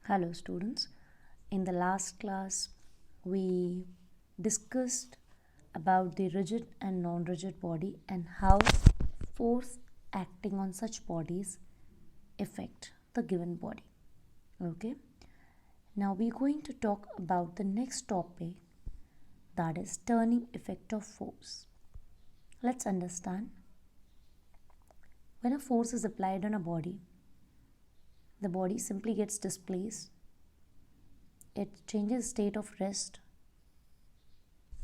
Hello students. In the last class we discussed about the rigid and non-rigid body and how force acting on such bodies affect the given body. Okay. Now we're going to talk about the next topic, that is turning effect of force. Let's understand. When a force is applied on a body, the body simply gets displaced. It changes state of rest.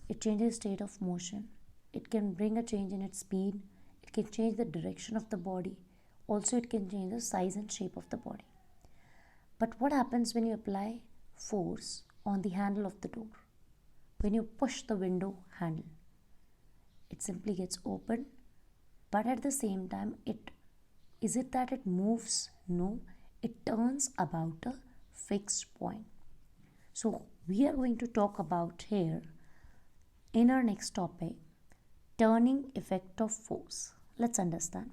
It changes state of motion. It can bring a change in its speed. It can change the direction of the body. Also, it can change the size and shape of the body. But what happens when you apply force on the handle of the door? When you push the window handle, it simply gets open. But at the same time, is it that it moves? No, it turns about a fixed point. So we are going to talk about here in our next topic, turning effect of force. Let's understand.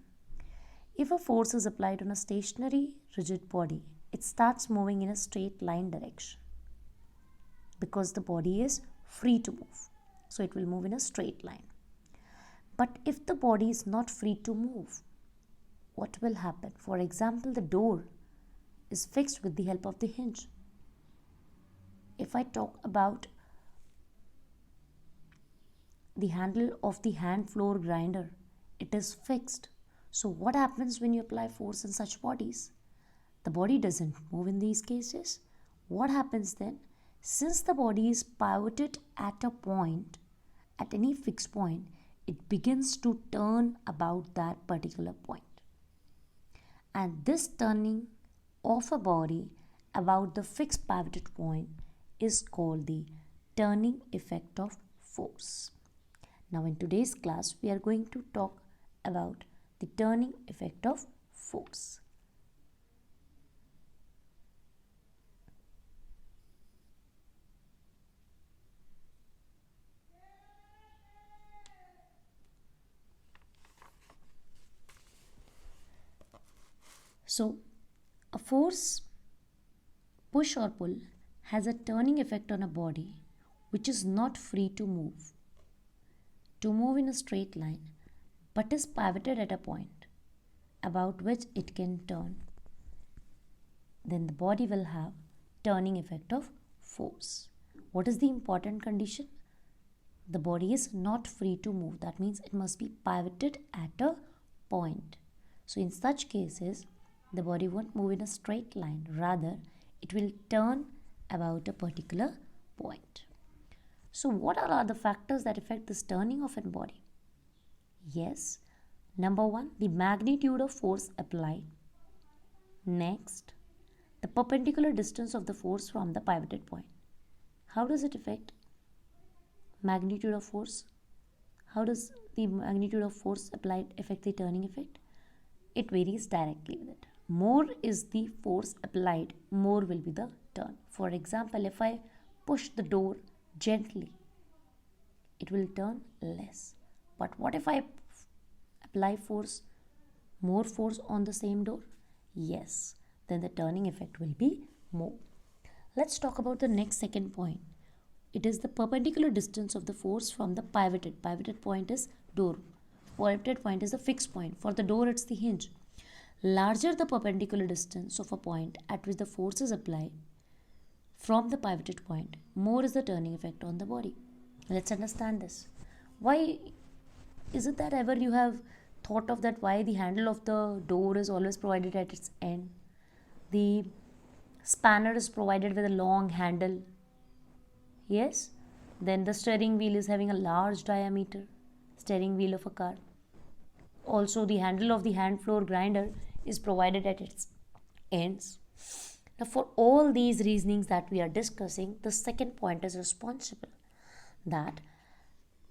If a force is applied on a stationary rigid body, it starts moving in a straight line direction because the body is free to move. So it will move in a straight line. But if the body is not free to move, what will happen? For example, the door is fixed with the help of the hinge. If I talk about the handle of the hand floor grinder, it is fixed. So what happens when you apply force in such bodies? The body doesn't move in these cases. What happens then? Since the body is pivoted at a point, at any fixed point, it begins to turn about that particular point. And this turning of a body about the fixed pivoted point is called the turning effect of force. Now in today's class we are going to talk about the turning effect of force. So a force, push or pull, has a turning effect on a body which is not free to move in a straight line, but is pivoted at a point about which it can turn. Then the body will have turning effect of force. What is the important condition? The body is not free to move. That means it must be pivoted at a point. So in such cases, the body won't move in a straight line. Rather, it will turn about a particular point. So what are the factors that affect this turning of a body? Yes, number one, the magnitude of force applied. Next, the perpendicular distance of the force from the pivoted point. How does it affect magnitude of force? How does the magnitude of force applied affect the turning effect? It varies directly with it. More is the force applied, more will be the turn. For example, if I push the door gently, it will turn less. But what if I apply more force on the same door? Yes, then the turning effect will be more. Let's talk about the next second point. It is the perpendicular distance of the force from the pivoted. Pivoted point is door. Pivoted point is the fixed point. For the door, it's the hinge. Larger the perpendicular distance of a point at which the force is applied from the pivoted point, more is the turning effect on the body. Let's understand this. Why is it that ever you have thought of that why the handle of the door is always provided at its end? The spanner is provided with a long handle. Yes. Then the steering wheel is having a large diameter, steering wheel of a car. Also the handle of the hand floor grinder is provided at its ends. Now for all these reasonings that we are discussing, the second point is responsible. That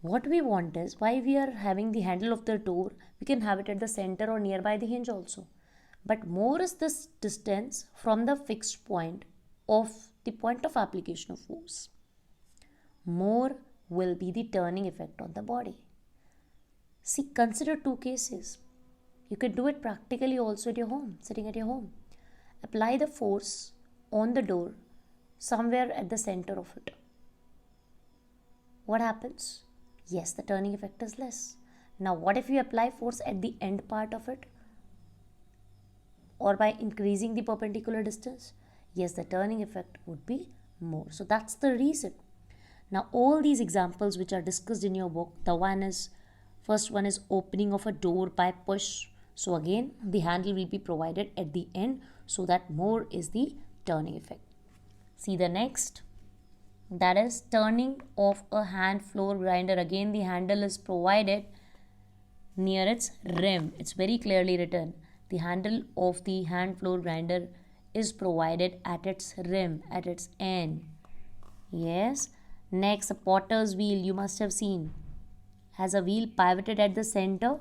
what we want is, why we are having the handle of the door, we can have it at the center or nearby the hinge also. But more is this distance from the fixed point of the point of application of force. More will be the turning effect on the body. See, consider two cases. You can do it practically also at your home, sitting at your home. Apply the force on the door somewhere at the center of it, what happens? Yes, the turning effect is less. Now, what if you apply force at the end part of it, or by increasing the perpendicular distance? Yes, the turning effect would be more. So that's the reason. Now, all these examples which are discussed in your book, first one is opening of a door by push. So again, the handle will be provided at the end, so that more is the turning effect. See the next, that is turning of a hand floor grinder. Again, the handle is provided near its rim. It's very clearly written. The handle of the hand floor grinder is provided at its rim, at its end. Yes. Next, a potter's wheel, you must have seen, has a wheel pivoted at the center.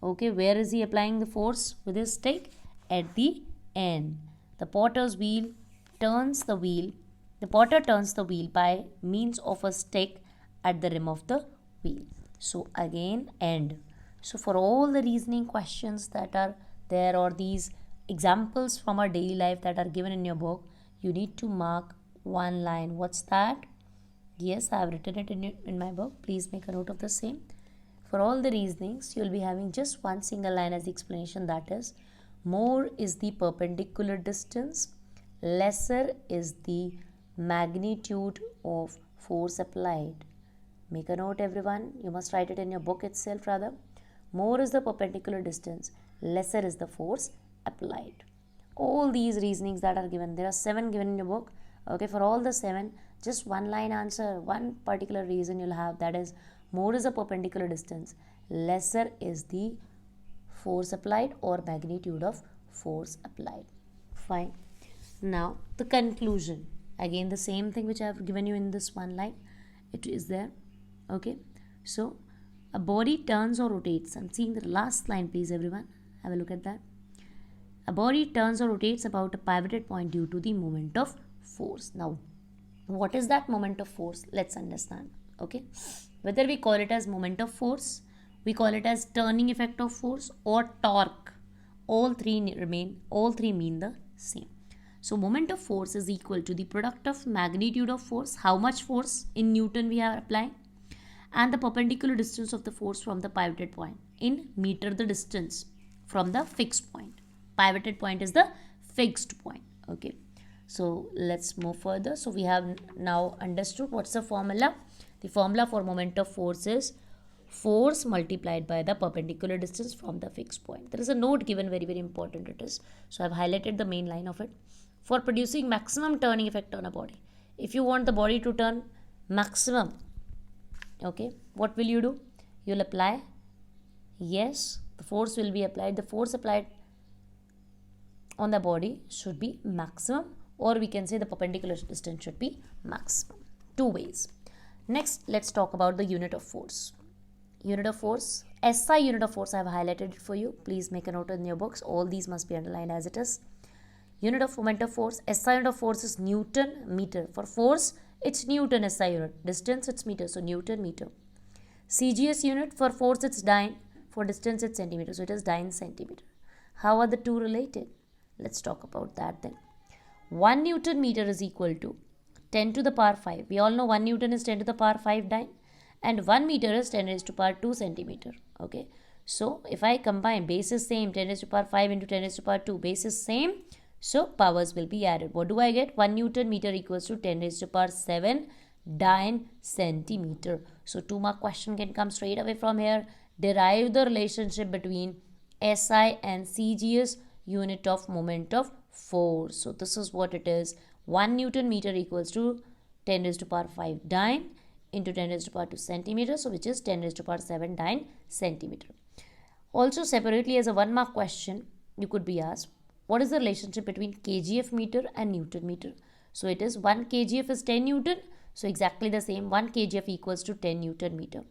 Okay, where is he applying the force with his stick? At the end. The potter's wheel turns the wheel. The potter turns the wheel by means of a stick at the rim of the wheel. So again, end. So for all the reasoning questions that are there, or these examples from our daily life that are given in your book, you need to mark one line. What's that? Yes, I have written it in my book. Please make a note of the same. For all the reasonings, you will be having just one single line as the explanation, that is, more is the perpendicular distance, lesser is the magnitude of force applied. Make a note, everyone. You must write it in your book itself rather. More is the perpendicular distance, lesser is the force applied. All these reasonings that are given, there are 7 given in your book. Okay, for all the 7, just one line answer, one particular reason you'll have, that is, more is the perpendicular distance, lesser is the force applied or magnitude of force applied. Fine. Now, the conclusion. Again, the same thing which I have given you in this one line, it is there. Okay, so a body turns or rotates. I'm seeing the last line, please, everyone. Have a look at that. A body turns or rotates about a pivoted point due to the moment of force. Now, what is that moment of force? Let's understand. Okay, whether we call it as moment of force, we call it as turning effect of force, or torque, all three mean the same. So moment of force is equal to the product of magnitude of force, how much force in Newton we are applying, and the perpendicular distance of the force from the pivoted point, in meter the distance from the fixed point. Pivoted point is the fixed point. Okay, so let's move further. So we have now understood what's the formula. The formula for moment of force is force multiplied by the perpendicular distance from the fixed point. There is a note given, very very important it is. So I've highlighted the main line of it. For producing maximum turning effect on a body, if you want the body to turn maximum, okay, what will you do? You'll apply, yes, the force will be applied. The force applied on the body should be maximum, or we can say the perpendicular distance should be maximum. 2 ways. Next, let's talk about the unit of force. Unit of force, SI unit of force, I have highlighted it for you. Please make a note in your books. All these must be underlined as it is. Unit of moment of force, SI unit of force is Newton meter. For force, it's Newton SI unit. Distance, it's meter. So Newton meter. CGS unit, for force, it's dyne. For distance, it's centimeter. So it is dyne centimeter. How are the two related? Let's talk about that then. 1 Newton meter is equal to 10 to the power 5. We all know 1 Newton is 10 to the power 5 dyne. And 1 meter is 10 raised to power 2 centimeter. Okay. So if I combine, base is same, 10 raised to power 5 into 10 raised to power 2. Base is same. So powers will be added. What do I get? 1 Newton meter equals to 10 raised to power 7 dyne centimeter. So 2 mark question can come straight away from here. Derive the relationship between SI and CGS unit of moment of force. So this is what it is. 1 Newton meter equals to 10 raised to power 5 dyne into 10 raised to power 2 centimeter. So which is 10 raised to power 7 dyne centimeter. Also separately as a 1 mark question, you could be asked, what is the relationship between kgf meter and Newton meter? So it is 1 kgf is 10 Newton. So exactly the same, 1 kgf equals to 10 Newton meter.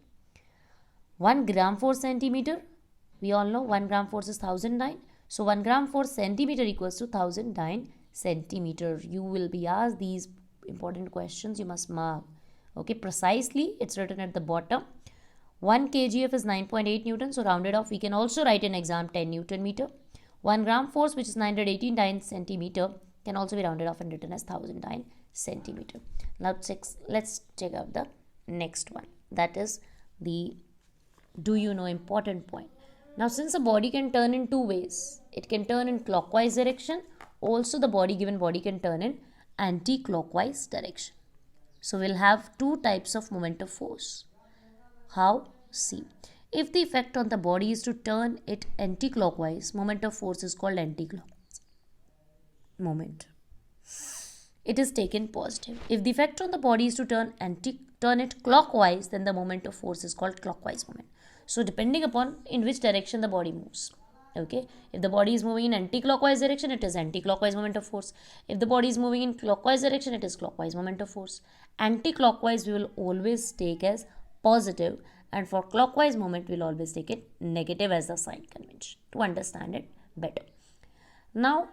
1 gram for centimeter, we all know 1 gram force is 1000 dyne. So 1 gram for centimeter equals to 1000 dyne centimeter. You will be asked these important questions, you must mark. Okay, precisely it's written at the bottom. 1 kgf is 9.8 Newton. So rounded off, we can also write in exam 10 Newton meter. 1 gram force, which is 918 dyne centimeter, can also be rounded off and written as 1009 centimeter. Now let's check out the next one, that is the do you know important point. Now since a body can turn in two ways, it can turn in clockwise direction, also the given body can turn in anti-clockwise direction. So we'll have two types of moment of force. How? See, if the effect on the body is to turn it anti-clockwise, moment of force is called anti-clockwise moment. It is taken positive. If the effect on the body is to turn it clockwise, then the moment of force is called clockwise moment. So depending upon in which direction the body moves. Okay, if the body is moving in anti-clockwise direction, it is anti-clockwise moment of force. If the body is moving in clockwise direction, it is clockwise moment of force. Anti-clockwise we will always take as positive, and for clockwise moment we will always take it negative as the sign convention to understand it better. Now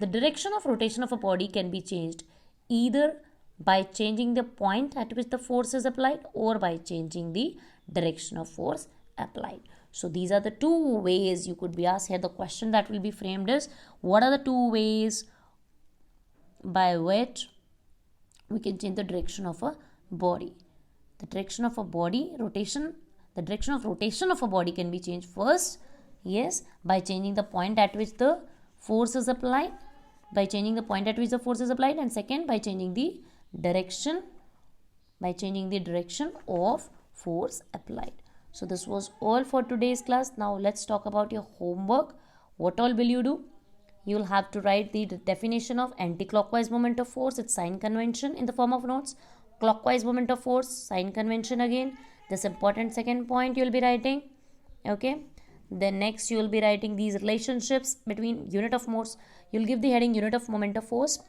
the direction of rotation of a body can be changed either by changing the point at which the force is applied or by changing the direction of force applied. So these are the two ways you could be asked. Here the question that will be framed is, what are the two ways by which we can change the direction of a body? The direction of a body, the direction of rotation of a body can be changed first, yes, by changing the point at which the force is applied, and second by changing the direction of force applied. So this was all for today's class. Now let's talk about your homework. What all will you do? You will have to write the definition of anti-clockwise moment of force, its sign convention in the form of notes. Clockwise moment of force, sign convention again. This important second point you will be writing. Okay. Then next you will be writing these relationships between unit of force. You will give the heading unit of moment of force,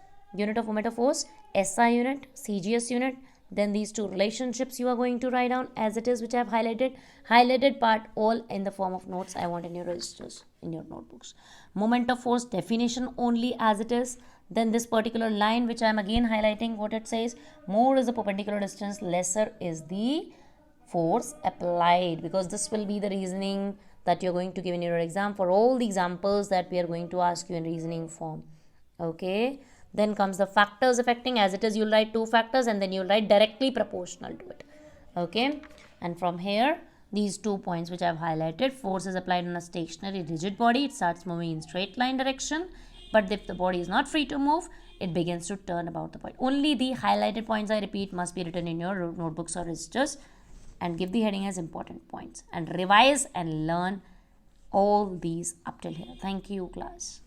SI unit, CGS unit. Then these two relationships you are going to write down as it is, which I have highlighted part all in the form of notes I want in your registers, in your notebooks. Moment of force definition only as it is. Then this particular line which I am again highlighting, what it says, more is the perpendicular distance, lesser is the force applied, because this will be the reasoning that you're going to give in your exam for all the examples that we are going to ask you in reasoning form. Okay. Then comes the factors affecting, as it is you'll write two factors and then you'll write directly proportional to it. Okay. And from here, these 2 points which I have highlighted, force is applied on a stationary rigid body, it starts moving in straight line direction, but if the body is not free to move, it begins to turn about the point. Only the highlighted points, I repeat, must be written in your notebooks or registers, and give the heading as important points and revise and learn all these up till here. Thank you, class.